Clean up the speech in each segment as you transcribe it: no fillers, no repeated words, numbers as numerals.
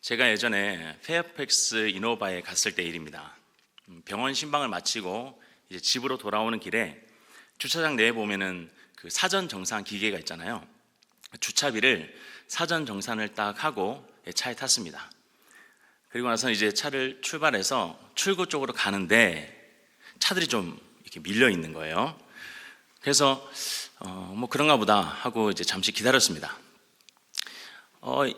제가 예전에 페어팩스 이노바에 갔을 때 일입니다. 병원 신방을 마치고 이제 집으로 돌아오는 길에 주차장 내에 보면은 그 사전 정산 기계가 있잖아요. 주차비를 사전 정산을 딱 하고 차에 탔습니다. 그리고 나서 이제 차를 출발해서 출구 쪽으로 가는데 차들이 좀 이렇게 밀려 있는 거예요. 그래서 뭐 그런가 보다 하고 이제 잠시 기다렸습니다.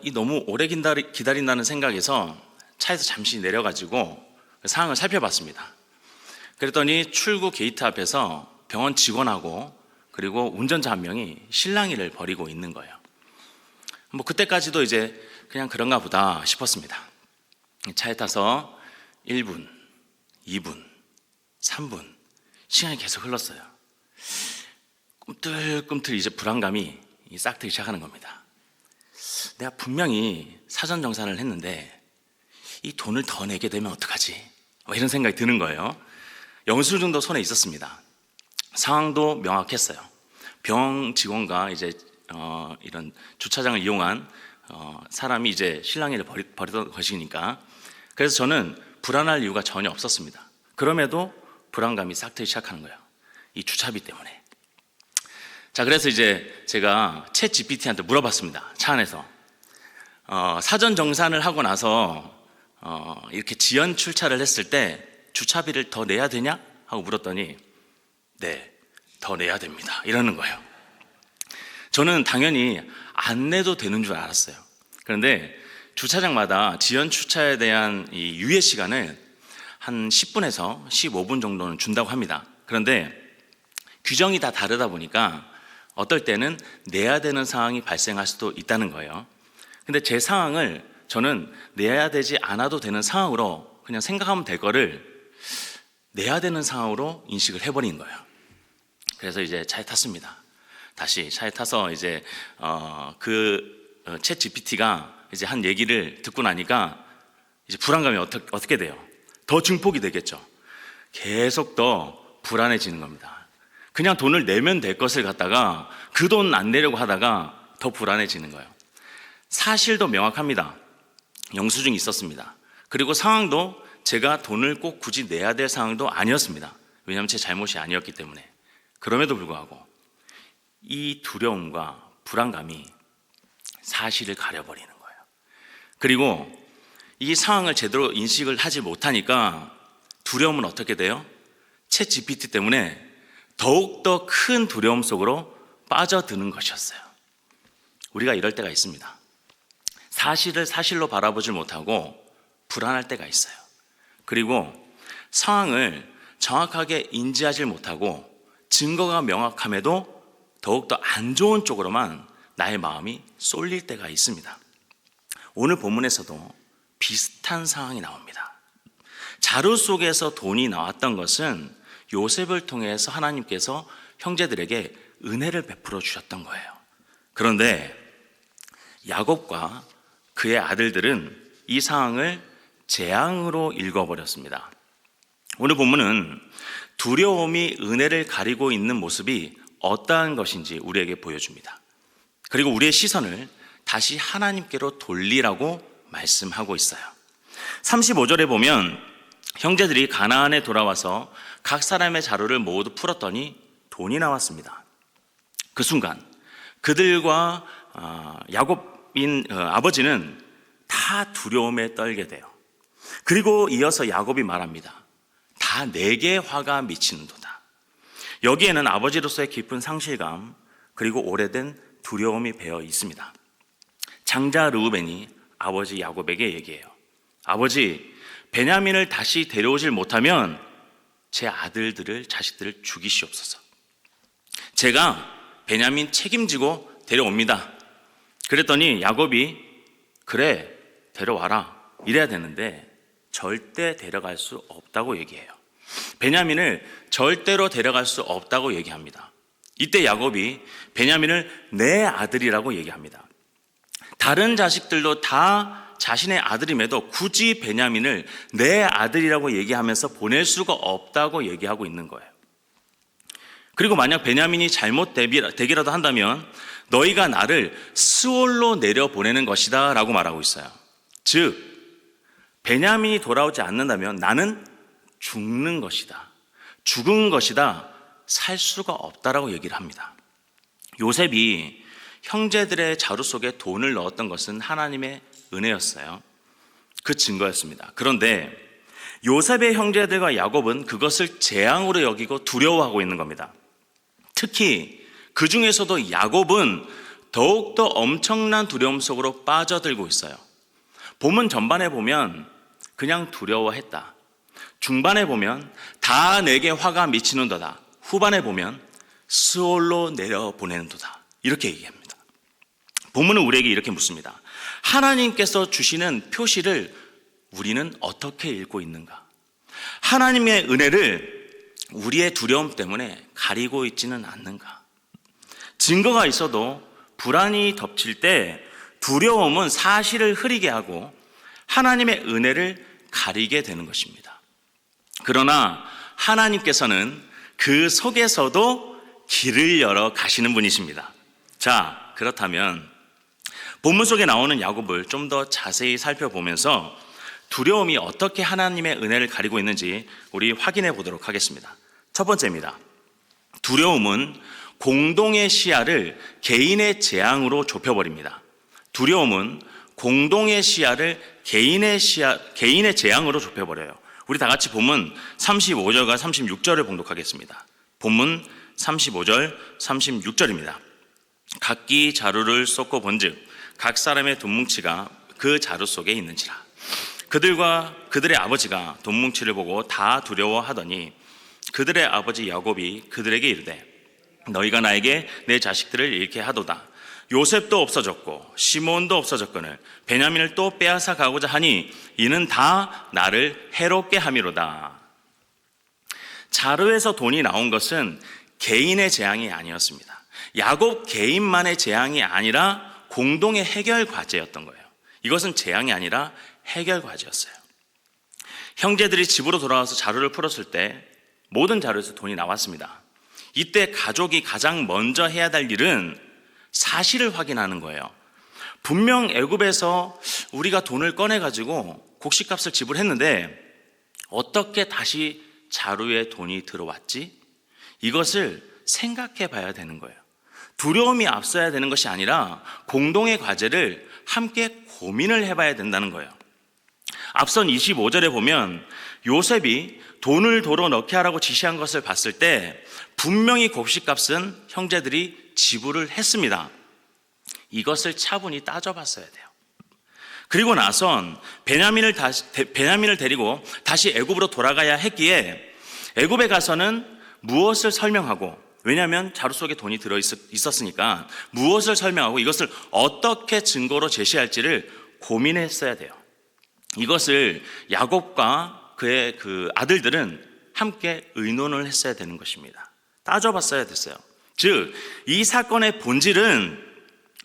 이 너무 오래 기다린다는 생각에서 차에서 잠시 내려가지고 상황을 살펴봤습니다. 그랬더니 출구 게이트 앞에서 병원 직원하고 그리고 운전자 한 명이 실랑이를 벌이고 있는 거예요. 뭐 그때까지도 이제 그냥 그런가 보다 싶었습니다. 차에 타서 1분, 2분, 3분 시간이 계속 흘렀어요. 꿈틀꿈틀 이제 불안감이 싹 트기 시작하는 겁니다. 내가 분명히 사전 정산을 했는데 이 돈을 더 내게 되면 어떡하지? 이런 생각이 드는 거예요. 영수증도 손에 있었습니다. 상황도 명확했어요. 병원 직원과 이제 이런 주차장을 이용한 사람이 이제 실랑이를 벌이던 것이니까. 그래서 저는 불안할 이유가 전혀 없었습니다. 그럼에도 불안감이 싹 트기 시작하는 거예요. 이 주차비 때문에. 자, 그래서 이제 제가 챗 GPT한테 물어봤습니다. 차 안에서. 사전 정산을 하고 나서 이렇게 지연 출차를 했을 때 주차비를 더 내야 되냐? 하고 물었더니 네, 더 내야 됩니다. 이러는 거예요. 저는 당연히 안 내도 되는 줄 알았어요. 그런데 주차장마다 지연 주차에 대한 이 유예 시간을 한 10분에서 15분 정도는 준다고 합니다. 그런데 규정이 다 다르다 보니까 어떨 때는 내야 되는 상황이 발생할 수도 있다는 거예요. 근데 제 상황을 저는 내야 되지 않아도 되는 상황으로 그냥 생각하면 될 거를 내야 되는 상황으로 인식을 해버린 거예요. 그래서 이제 차에 탔습니다. 다시 차에 타서 이제 챗 GPT가 이제 한 얘기를 듣고 나니까 이제 불안감이 어떻게 돼요? 더 증폭이 되겠죠. 계속 더 불안해지는 겁니다. 그냥 돈을 내면 될 것을 갖다가 그 돈 안 내려고 하다가 더 불안해지는 거예요. 사실도 명확합니다. 영수증이 있었습니다. 그리고 상황도 제가 돈을 꼭 굳이 내야 될 상황도 아니었습니다. 왜냐하면 제 잘못이 아니었기 때문에. 그럼에도 불구하고 이 두려움과 불안감이 사실을 가려버리는 거예요. 그리고 이 상황을 제대로 인식을 하지 못하니까 두려움은 어떻게 돼요? 챗 GPT 때문에 더욱더 큰 두려움 속으로 빠져드는 것이었어요. 우리가 이럴 때가 있습니다. 사실을 사실로 바라보질 못하고 불안할 때가 있어요. 그리고 상황을 정확하게 인지하지 못하고 증거가 명확함에도 더욱더 안 좋은 쪽으로만 나의 마음이 쏠릴 때가 있습니다. 오늘 본문에서도 비슷한 상황이 나옵니다. 자루 속에서 돈이 나왔던 것은 요셉을 통해서 하나님께서 형제들에게 은혜를 베풀어 주셨던 거예요. 그런데 야곱과 그의 아들들은 이 상황을 재앙으로 읽어버렸습니다. 오늘 본문은 두려움이 은혜를 가리고 있는 모습이 어떠한 것인지 우리에게 보여줍니다. 그리고 우리의 시선을 다시 하나님께로 돌리라고 말씀하고 있어요. 35절에 보면 형제들이 가나안에 돌아와서 각 사람의 자루를 모두 풀었더니 돈이 나왔습니다. 그 순간 그들과 야곱인 아버지는 다 두려움에 떨게 돼요. 그리고 이어서 야곱이 말합니다. 다 내게 화가 미치는도다. 여기에는 아버지로서의 깊은 상실감 그리고 오래된 두려움이 배어 있습니다. 장자 르우벤이 아버지 야곱에게 얘기해요. 아버지, 베냐민을 다시 데려오질 못하면 제 자식들을 죽이시옵소서. 제가 베냐민 책임지고 데려옵니다. 그랬더니 야곱이 그래, 데려와라 이래야 되는데 절대 데려갈 수 없다고 얘기해요. 베냐민을 절대로 데려갈 수 없다고 얘기합니다. 이때 야곱이 베냐민을 내 아들이라고 얘기합니다. 다른 자식들도 다 자신의 아들임에도 굳이 베냐민을 내 아들이라고 얘기하면서 보낼 수가 없다고 얘기하고 있는 거예요. 그리고 만약 베냐민이 잘못되기라도 한다면 너희가 나를 스올로 내려보내는 것이다 라고 말하고 있어요. 즉 베냐민이 돌아오지 않는다면 나는 죽는 것이다. 죽은 것이다. 살 수가 없다라고 얘기를 합니다. 요셉이 형제들의 자루 속에 돈을 넣었던 것은 하나님의 은혜였어요. 그 증거였습니다. 그런데 요셉의 형제들과 야곱은 그것을 재앙으로 여기고 두려워하고 있는 겁니다. 특히 그 중에서도 야곱은 더욱더 엄청난 두려움 속으로 빠져들고 있어요. 본문 전반에 보면 그냥 두려워했다. 중반에 보면 다 내게 화가 미치는도다. 후반에 보면 스올로 내려보내는도다. 이렇게 얘기합니다. 본문은 우리에게 이렇게 묻습니다. 하나님께서 주시는 표시를 우리는 어떻게 읽고 있는가? 하나님의 은혜를 우리의 두려움 때문에 가리고 있지는 않는가? 증거가 있어도 불안이 덮칠 때 두려움은 사실을 흐리게 하고 하나님의 은혜를 가리게 되는 것입니다. 그러나 하나님께서는 그 속에서도 길을 열어 가시는 분이십니다. 자, 그렇다면 본문 속에 나오는 야곱을 좀 더 자세히 살펴보면서 두려움이 어떻게 하나님의 은혜를 가리고 있는지 우리 확인해 보도록 하겠습니다. 첫 번째입니다. 두려움은 공동의 시야를 개인의 재앙으로 좁혀버립니다. 두려움은 공동의 시야를 개인의 재앙으로 좁혀버려요. 우리 다 같이 본문 35절과 36절을 봉독하겠습니다. 본문 35절, 36절입니다. 각기 자루를 쏟고 본즉 각 사람의 돈뭉치가 그 자루 속에 있는지라. 그들과 그들의 아버지가 돈뭉치를 보고 다 두려워하더니 그들의 아버지 야곱이 그들에게 이르되 너희가 나에게 내 자식들을 잃게 하도다. 요셉도 없어졌고 시몬도 없어졌거늘 베냐민을 또 빼앗아 가고자 하니 이는 다 나를 해롭게 함이로다. 자루에서 돈이 나온 것은 개인의 재앙이 아니었습니다. 야곱 개인만의 재앙이 아니라 공동의 해결 과제였던 거예요. 이것은 재앙이 아니라 해결 과제였어요. 형제들이 집으로 돌아와서 자루를 풀었을 때 모든 자루에서 돈이 나왔습니다. 이때 가족이 가장 먼저 해야 될 일은 사실을 확인하는 거예요. 분명 애굽에서 우리가 돈을 꺼내가지고 곡식값을 지불했는데 어떻게 다시 자루에 돈이 들어왔지? 이것을 생각해 봐야 되는 거예요. 두려움이 앞서야 되는 것이 아니라 공동의 과제를 함께 고민을 해봐야 된다는 거예요. 앞선 25절에 보면 요셉이 돈을 도로 넣게 하라고 지시한 것을 봤을 때 분명히 곡식값은 형제들이 지불을 했습니다. 이것을 차분히 따져봤어야 돼요. 그리고 나선 베냐민을 데리고 다시 애굽으로 돌아가야 했기에 애굽에 가서는 무엇을 설명하고, 왜냐하면 자루 속에 돈이 들어있었으니까 무엇을 설명하고 이것을 어떻게 증거로 제시할지를 고민했어야 돼요. 이것을 야곱과 그의 그 아들들은 함께 의논을 했어야 되는 것입니다. 따져봤어야 됐어요. 즉, 이 사건의 본질은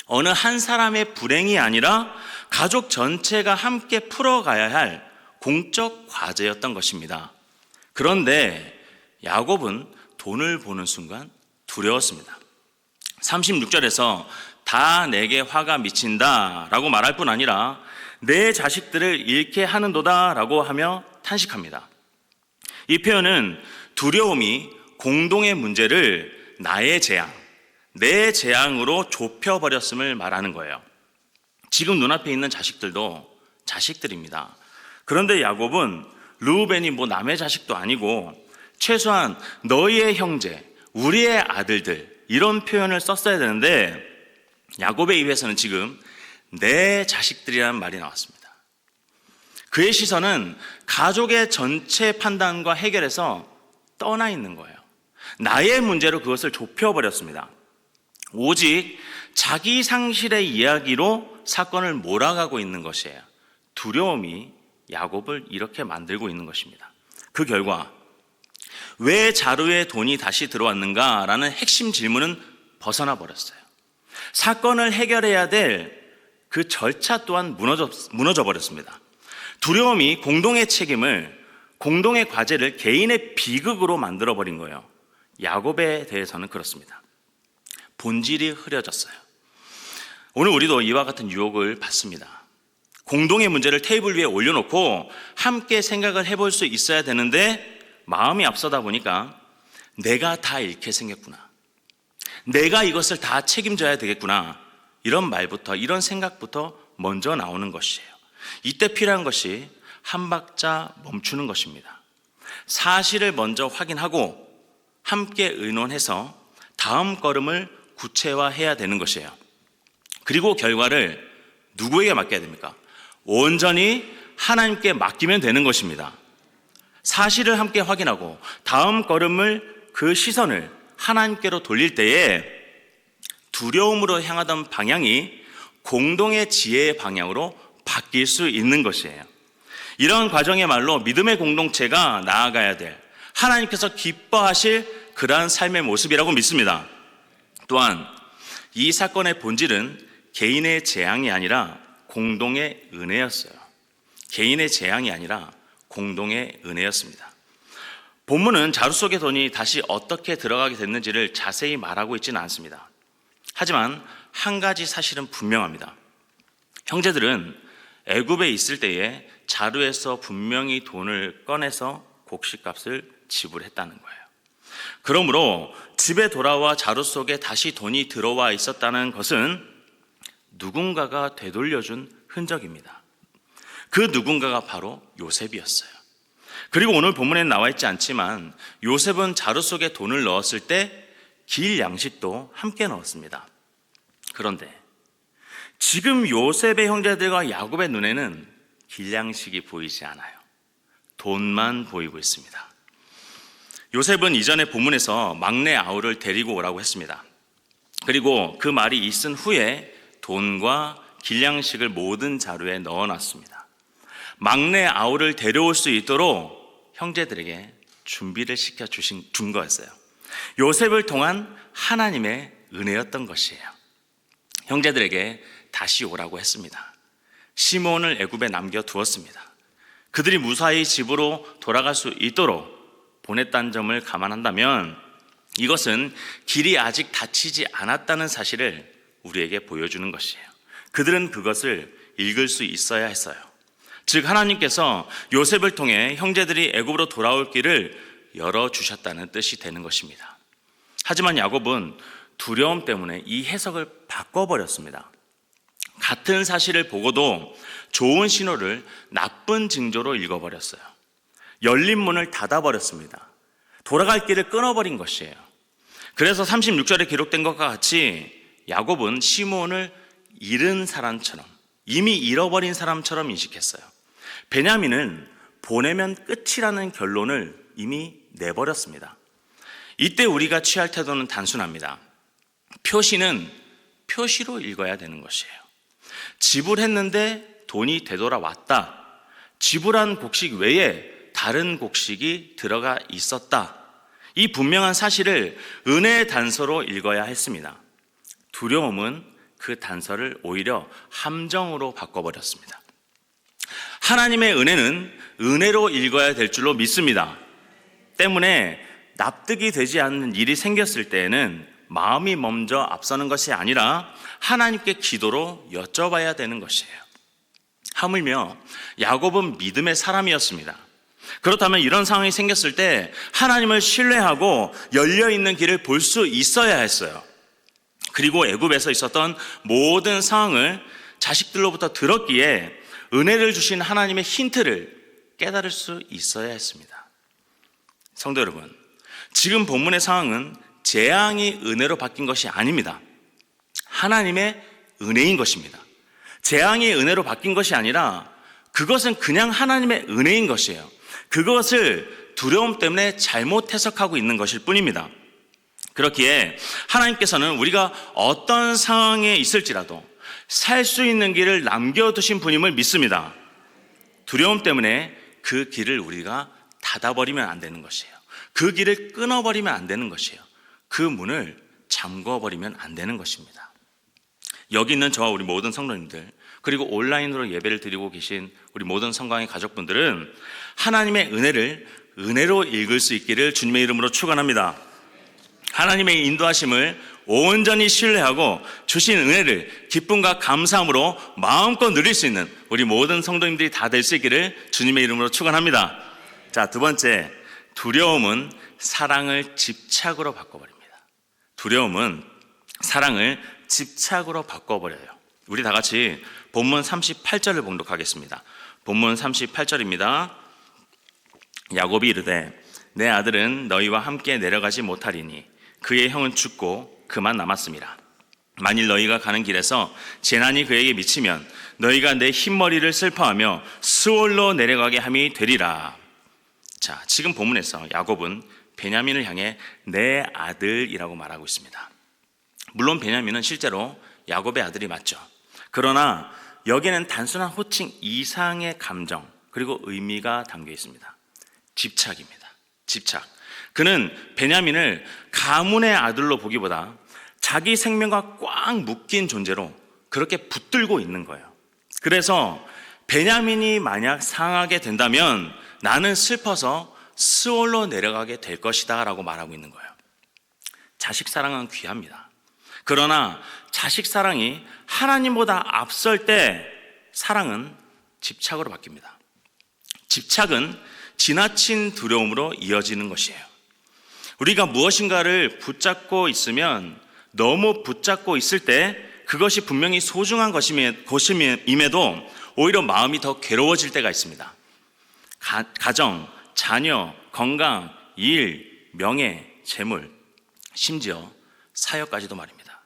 어느 한 사람의 불행이 아니라 가족 전체가 함께 풀어가야 할 공적 과제였던 것입니다. 그런데 야곱은 돈을 보는 순간 두려웠습니다. 36절에서 다 내게 화가 미친다 라고 말할 뿐 아니라 내 자식들을 잃게 하는도다 라고 하며 탄식합니다. 이 표현은 두려움이 공동의 문제를 나의 재앙, 내 재앙으로 좁혀버렸음을 말하는 거예요. 지금 눈앞에 있는 자식들도 자식들입니다. 그런데 야곱은 르우벤이 남의 자식도 아니고 최소한 너희의 형제, 우리의 아들들 이런 표현을 썼어야 되는데 야곱의 입에서는 지금 내 자식들이라는 말이 나왔습니다. 그의 시선은 가족의 전체 판단과 해결에서 떠나 있는 거예요. 나의 문제로 그것을 좁혀버렸습니다. 오직 자기 상실의 이야기로 사건을 몰아가고 있는 것이에요. 두려움이 야곱을 이렇게 만들고 있는 것입니다. 그 결과 왜 자루에 돈이 다시 들어왔는가라는 핵심 질문은 벗어나 버렸어요. 사건을 해결해야 될 그 절차 또한 무너져 버렸습니다. 두려움이 공동의 책임을, 공동의 과제를 개인의 비극으로 만들어 버린 거예요. 야곱에 대해서는 그렇습니다. 본질이 흐려졌어요. 오늘 우리도 이와 같은 유혹을 받습니다. 공동의 문제를 테이블 위에 올려놓고 함께 생각을 해볼 수 있어야 되는데 마음이 앞서다 보니까 내가 다 잃게 생겼구나. 내가 이것을 다 책임져야 되겠구나. 이런 말부터, 이런 생각부터 먼저 나오는 것이에요. 이때 필요한 것이 한 박자 멈추는 것입니다. 사실을 먼저 확인하고 함께 의논해서 다음 걸음을 구체화해야 되는 것이에요. 그리고 결과를 누구에게 맡겨야 됩니까? 온전히 하나님께 맡기면 되는 것입니다. 사실을 함께 확인하고 다음 걸음을, 그 시선을 하나님께로 돌릴 때에 두려움으로 향하던 방향이 공동의 지혜의 방향으로 바뀔 수 있는 것이에요. 이런 과정의 말로 믿음의 공동체가 나아가야 될, 하나님께서 기뻐하실 그러한 삶의 모습이라고 믿습니다. 또한 이 사건의 본질은 개인의 재앙이 아니라 공동의 은혜였어요. 개인의 재앙이 아니라 공동의 은혜였습니다. 본문은 자루 속의 돈이 다시 어떻게 들어가게 됐는지를 자세히 말하고 있지는 않습니다. 하지만 한 가지 사실은 분명합니다. 형제들은 애굽에 있을 때에 자루에서 분명히 돈을 꺼내서 곡식값을 지불했다는 거예요. 그러므로 집에 돌아와 자루 속에 다시 돈이 들어와 있었다는 것은 누군가가 되돌려준 흔적입니다. 그 누군가가 바로 요셉이었어요. 그리고 오늘 본문에 나와 있지 않지만 요셉은 자루 속에 돈을 넣었을 때 길 양식도 함께 넣었습니다. 그런데 지금 요셉의 형제들과 야곱의 눈에는 길 양식이 보이지 않아요. 돈만 보이고 있습니다. 요셉은 이전에 본문에서 막내 아우를 데리고 오라고 했습니다. 그리고 그 말이 있은 후에 돈과 길 양식을 모든 자루에 넣어놨습니다. 막내 아우를 데려올 수 있도록 형제들에게 준비를 준 거였어요. 요셉을 통한 하나님의 은혜였던 것이에요. 형제들에게 다시 오라고 했습니다. 시몬을 애굽에 남겨두었습니다. 그들이 무사히 집으로 돌아갈 수 있도록 보냈다는 점을 감안한다면 이것은 길이 아직 닫히지 않았다는 사실을 우리에게 보여주는 것이에요. 그들은 그것을 읽을 수 있어야 했어요. 즉 하나님께서 요셉을 통해 형제들이 애굽으로 돌아올 길을 열어주셨다는 뜻이 되는 것입니다. 하지만 야곱은 두려움 때문에 이 해석을 바꿔버렸습니다. 같은 사실을 보고도 좋은 신호를 나쁜 징조로 읽어버렸어요. 열린 문을 닫아버렸습니다. 돌아갈 길을 끊어버린 것이에요. 그래서 36절에 기록된 것과 같이 야곱은 시몬을 잃은 사람처럼, 이미 잃어버린 사람처럼 인식했어요. 베냐민은 보내면 끝이라는 결론을 이미 내버렸습니다. 이때 우리가 취할 태도는 단순합니다. 표시는 표시로 읽어야 되는 것이에요. 지불했는데 돈이 되돌아왔다. 지불한 곡식 외에 다른 곡식이 들어가 있었다. 이 분명한 사실을 은혜의 단서로 읽어야 했습니다. 두려움은 그 단서를 오히려 함정으로 바꿔버렸습니다. 하나님의 은혜는 은혜로 읽어야 될 줄로 믿습니다. 때문에 납득이 되지 않는 일이 생겼을 때에는 마음이 먼저 앞서는 것이 아니라 하나님께 기도로 여쭤봐야 되는 것이에요. 하물며 야곱은 믿음의 사람이었습니다. 그렇다면 이런 상황이 생겼을 때 하나님을 신뢰하고 열려있는 길을 볼 수 있어야 했어요. 그리고 애굽에서 있었던 모든 상황을 자식들로부터 들었기에 은혜를 주신 하나님의 힌트를 깨달을 수 있어야 했습니다. 성도 여러분, 지금 본문의 상황은 재앙이 은혜로 바뀐 것이 아닙니다. 하나님의 은혜인 것입니다. 재앙이 은혜로 바뀐 것이 아니라 그것은 그냥 하나님의 은혜인 것이에요. 그것을 두려움 때문에 잘못 해석하고 있는 것일 뿐입니다. 그렇기에 하나님께서는 우리가 어떤 상황에 있을지라도 살 수 있는 길을 남겨두신 분임을 믿습니다. 두려움 때문에 그 길을 우리가 닫아버리면 안 되는 것이에요. 그 길을 끊어버리면 안 되는 것이에요. 그 문을 잠궈버리면 안 되는 것입니다. 여기 있는 저와 우리 모든 성도님들, 그리고 온라인으로 예배를 드리고 계신 우리 모든 성광의 가족분들은 하나님의 은혜를 은혜로 읽을 수 있기를 주님의 이름으로 축원합니다. 하나님의 인도하심을 온전히 신뢰하고 주신 은혜를 기쁨과 감사함으로 마음껏 누릴 수 있는 우리 모든 성도님들이 다 될 수 있기를 주님의 이름으로 축원합니다. 자, 두 번째, 두려움은 사랑을 집착으로 바꿔버립니다. 두려움은 사랑을 집착으로 바꿔버려요. 우리 다 같이 본문 38절을 봉독하겠습니다. 본문 38절입니다. 야곱이 이르되 내 아들은 너희와 함께 내려가지 못하리니 그의 형은 죽고 그만 남았음이라. 만일 너희가 가는 길에서 재난이 그에게 미치면 너희가 내 흰머리를 슬퍼하며 스올로 내려가게 함이 되리라. 자, 지금 본문에서 야곱은 베냐민을 향해 내 아들이라고 말하고 있습니다. 물론 베냐민은 실제로 야곱의 아들이 맞죠. 그러나 여기에는 단순한 호칭 이상의 감정 그리고 의미가 담겨 있습니다. 집착입니다. 집착. 그는 베냐민을 가문의 아들로 보기보다 자기 생명과 꽉 묶인 존재로 그렇게 붙들고 있는 거예요. 그래서 베냐민이 만약 상하게 된다면 나는 슬퍼서 스올로 내려가게 될 것이다 라고 말하고 있는 거예요. 자식 사랑은 귀합니다. 그러나 자식 사랑이 하나님보다 앞설 때 사랑은 집착으로 바뀝니다. 집착은 지나친 두려움으로 이어지는 것이에요. 우리가 무엇인가를 붙잡고 있으면 너무 붙잡고 있을 때 그것이 분명히 소중한 것임에도 오히려 마음이 더 괴로워질 때가 있습니다. 가정, 자녀, 건강, 일, 명예, 재물, 심지어 사역까지도 말입니다.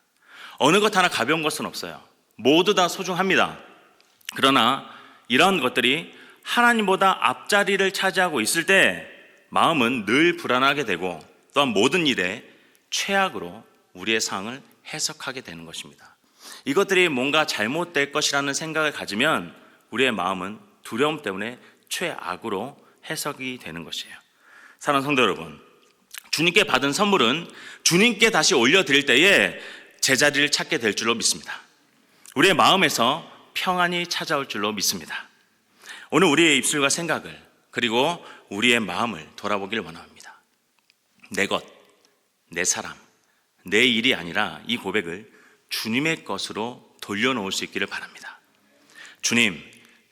어느 것 하나 가벼운 것은 없어요. 모두 다 소중합니다. 그러나 이런 것들이 하나님보다 앞자리를 차지하고 있을 때 마음은 늘 불안하게 되고 또한 모든 일에 최악으로 우리의 상황을 해석하게 되는 것입니다. 이것들이 뭔가 잘못될 것이라는 생각을 가지면 우리의 마음은 두려움 때문에 최악으로 해석이 되는 것이에요. 사랑하는 성도 여러분, 주님께 받은 선물은 주님께 다시 올려드릴 때에 제자리를 찾게 될 줄로 믿습니다. 우리의 마음에서 평안이 찾아올 줄로 믿습니다. 오늘 우리의 입술과 생각을 그리고 우리의 마음을 돌아보길 원합니다. 내 것, 내 사람, 내 일이 아니라 이 고백을 주님의 것으로 돌려놓을 수 있기를 바랍니다. 주님,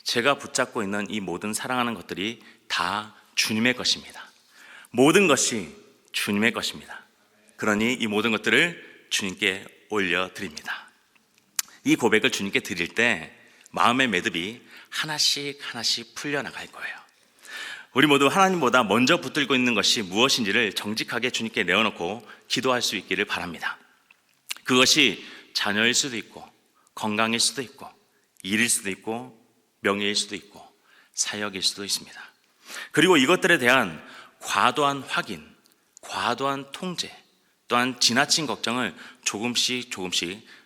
제가 붙잡고 있는 이 모든 사랑하는 것들이 다 주님의 것입니다. 모든 것이 주님의 것입니다. 그러니 이 모든 것들을 주님께 올려드립니다. 이 고백을 주님께 드릴 때 마음의 매듭이 하나씩 하나씩 풀려나갈 거예요. 우리 모두 하나님보다 먼저 붙들고 있는 것이 무엇인지를 정직하게 주님께 내어놓고 기도할 수 있기를 바랍니다. 그것이 자녀일 수도 있고 건강일 수도 있고 일일 수도 있고 명예일 수도 있고 사역일 수도 있습니다. 그리고 이것들에 대한 과도한 확인, 과도한 통제, 또한 지나친 걱정을 조금씩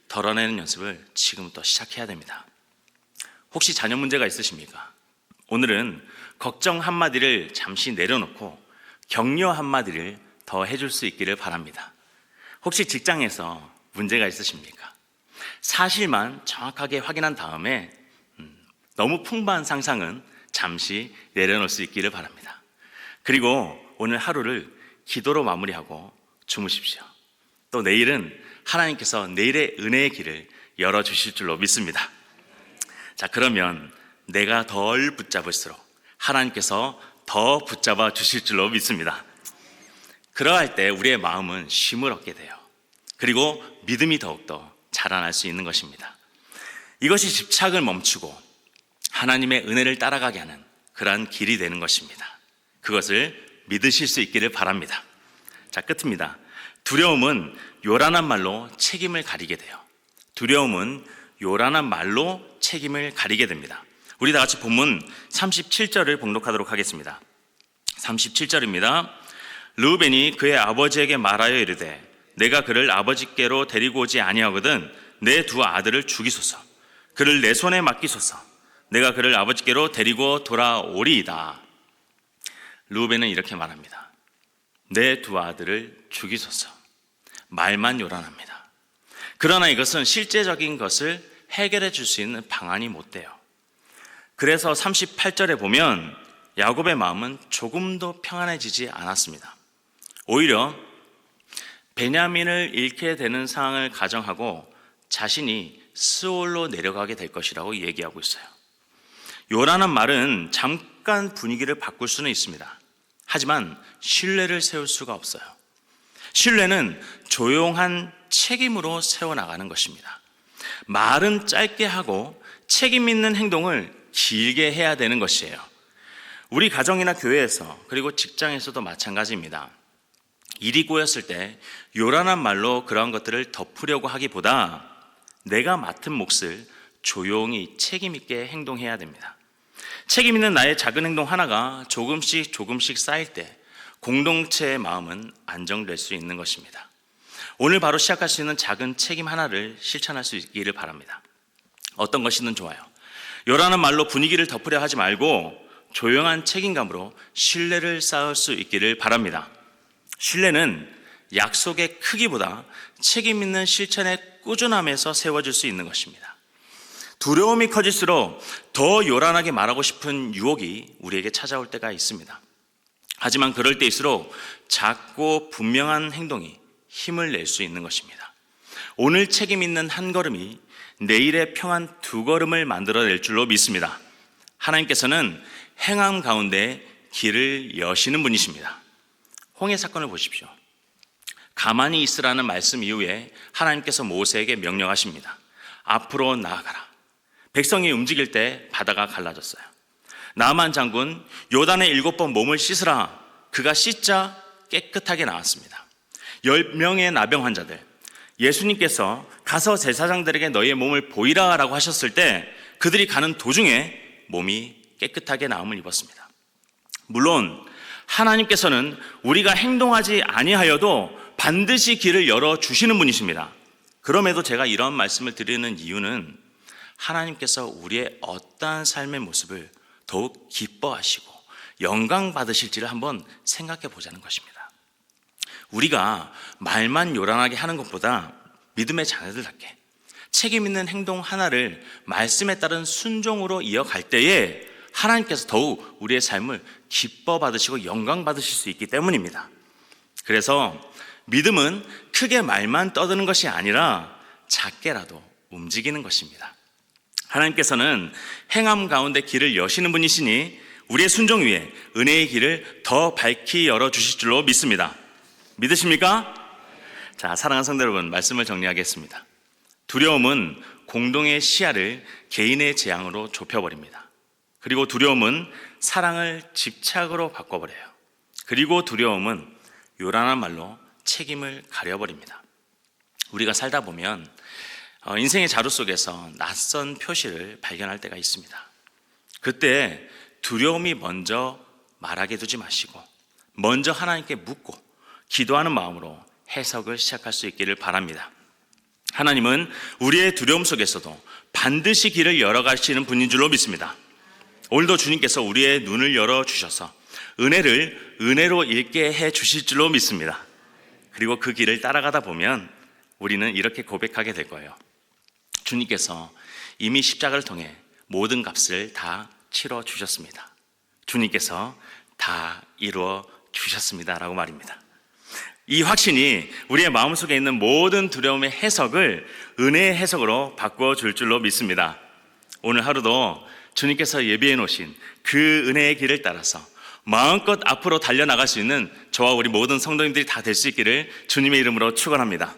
덜어내는 연습을 지금부터 시작해야 됩니다. 혹시 자녀 문제가 있으십니까? 오늘은 걱정 한마디를 잠시 내려놓고 격려 한마디를 더 해줄 수 있기를 바랍니다. 혹시 직장에서 문제가 있으십니까? 사실만 정확하게 확인한 다음에 너무 풍부한 상상은 잠시 내려놓을 수 있기를 바랍니다. 그리고 오늘 하루를 기도로 마무리하고 주무십시오. 또 내일은 하나님께서 내일의 은혜의 길을 열어주실 줄로 믿습니다. 자, 그러면 내가 덜 붙잡을수록 하나님께서 더 붙잡아 주실 줄로 믿습니다. 그러할 때 우리의 마음은 쉼을 얻게 돼요. 그리고 믿음이 더욱더 자라날 수 있는 것입니다. 이것이 집착을 멈추고 하나님의 은혜를 따라가게 하는 그러한 길이 되는 것입니다. 그것을 믿으실 수 있기를 바랍니다. 자, 끝입니다. 두려움은 요란한 말로 책임을 가리게 돼요. 두려움은 요란한 말로 책임을 가리게 됩니다. 우리 다 같이 본문 37절을 봉독하도록 하겠습니다. 37절입니다. 르우벤이 그의 아버지에게 말하여 이르되 내가 그를 아버지께로 데리고 오지 아니하거든 내 두 아들을 죽이소서. 그를 내 손에 맡기소서. 내가 그를 아버지께로 데리고 돌아오리이다. 르우벤은 이렇게 말합니다. 내 두 아들을 죽이소서. 말만 요란합니다. 그러나 이것은 실제적인 것을 해결해 줄 수 있는 방안이 못 돼요. 그래서 38절에 보면 야곱의 마음은 조금도 평안해지지 않았습니다. 오히려 베냐민을 잃게 되는 상황을 가정하고 자신이 스올로 내려가게 될 것이라고 얘기하고 있어요. 요라는 말은 잠깐 분위기를 바꿀 수는 있습니다. 하지만 신뢰를 세울 수가 없어요. 신뢰는 조용한 책임으로 세워나가는 것입니다. 말은 짧게 하고 책임 있는 행동을 길게 해야 되는 것이에요. 우리 가정이나 교회에서 그리고 직장에서도 마찬가지입니다. 일이 꼬였을 때 요란한 말로 그러한 것들을 덮으려고 하기보다 내가 맡은 몫을 조용히 책임 있게 행동해야 됩니다. 책임 있는 나의 작은 행동 하나가 조금씩 쌓일 때 공동체의 마음은 안정될 수 있는 것입니다. 오늘 바로 시작할 수 있는 작은 책임 하나를 실천할 수 있기를 바랍니다. 어떤 것이든 좋아요. 요란한 말로 분위기를 덮으려 하지 말고 조용한 책임감으로 신뢰를 쌓을 수 있기를 바랍니다. 신뢰는 약속의 크기보다 책임 있는 실천의 꾸준함에서 세워질 수 있는 것입니다. 두려움이 커질수록 더 요란하게 말하고 싶은 유혹이 우리에게 찾아올 때가 있습니다. 하지만 그럴 때일수록 작고 분명한 행동이 힘을 낼 수 있는 것입니다. 오늘 책임 있는 한 걸음이 내일의 평안 두 걸음을 만들어낼 줄로 믿습니다. 하나님께서는 행함 가운데 길을 여시는 분이십니다. 홍해 사건을 보십시오. 가만히 있으라는 말씀 이후에 하나님께서 모세에게 명령하십니다. 앞으로 나아가라. 백성이 움직일 때 바다가 갈라졌어요. 나만 장군 요단에 7번 몸을 씻으라. 그가 씻자 깨끗하게 나왔습니다. 10명의 나병 환자들, 예수님께서 가서 제사장들에게 너희의 몸을 보이라 라고 하셨을 때 그들이 가는 도중에 몸이 깨끗하게 나음을 입었습니다. 물론 하나님께서는 우리가 행동하지 아니하여도 반드시 길을 열어주시는 분이십니다. 그럼에도 제가 이런 말씀을 드리는 이유는 하나님께서 우리의 어떠한 삶의 모습을 더욱 기뻐하시고 영광 받으실지를 한번 생각해 보자는 것입니다. 우리가 말만 요란하게 하는 것보다 믿음의 자녀들답게 책임 있는 행동 하나를 말씀에 따른 순종으로 이어갈 때에 하나님께서 더욱 우리의 삶을 기뻐 받으시고 영광 받으실 수 있기 때문입니다. 그래서 믿음은 크게 말만 떠드는 것이 아니라 작게라도 움직이는 것입니다. 하나님께서는 행함 가운데 길을 여시는 분이시니 우리의 순종 위에 은혜의 길을 더 밝히 열어주실 줄로 믿습니다. 믿으십니까? 자, 사랑하는 성도 여러분, 말씀을 정리하겠습니다. 두려움은 공동의 시야를 개인의 재앙으로 좁혀버립니다. 그리고 두려움은 사랑을 집착으로 바꿔버려요. 그리고 두려움은 요란한 말로 책임을 가려버립니다. 우리가 살다 보면 인생의 자루 속에서 낯선 표시를 발견할 때가 있습니다. 그때 두려움이 먼저 말하게 두지 마시고 먼저 하나님께 묻고 기도하는 마음으로 해석을 시작할 수 있기를 바랍니다. 하나님은 우리의 두려움 속에서도 반드시 길을 열어가시는 분인 줄로 믿습니다. 오늘도 주님께서 우리의 눈을 열어주셔서 은혜를 은혜로 읽게 해 주실 줄로 믿습니다. 그리고 그 길을 따라가다 보면 우리는 이렇게 고백하게 될 거예요. 주님께서 이미 십자가를 통해 모든 값을 다 치러 주셨습니다. 주님께서 다 이루어 주셨습니다 라고 말입니다. 이 확신이 우리의 마음속에 있는 모든 두려움의 해석을 은혜의 해석으로 바꿔줄 줄로 믿습니다. 오늘 하루도 주님께서 예비해 놓으신 그 은혜의 길을 따라서 마음껏 앞으로 달려나갈 수 있는 저와 우리 모든 성도님들이 다 될 수 있기를 주님의 이름으로 축원합니다.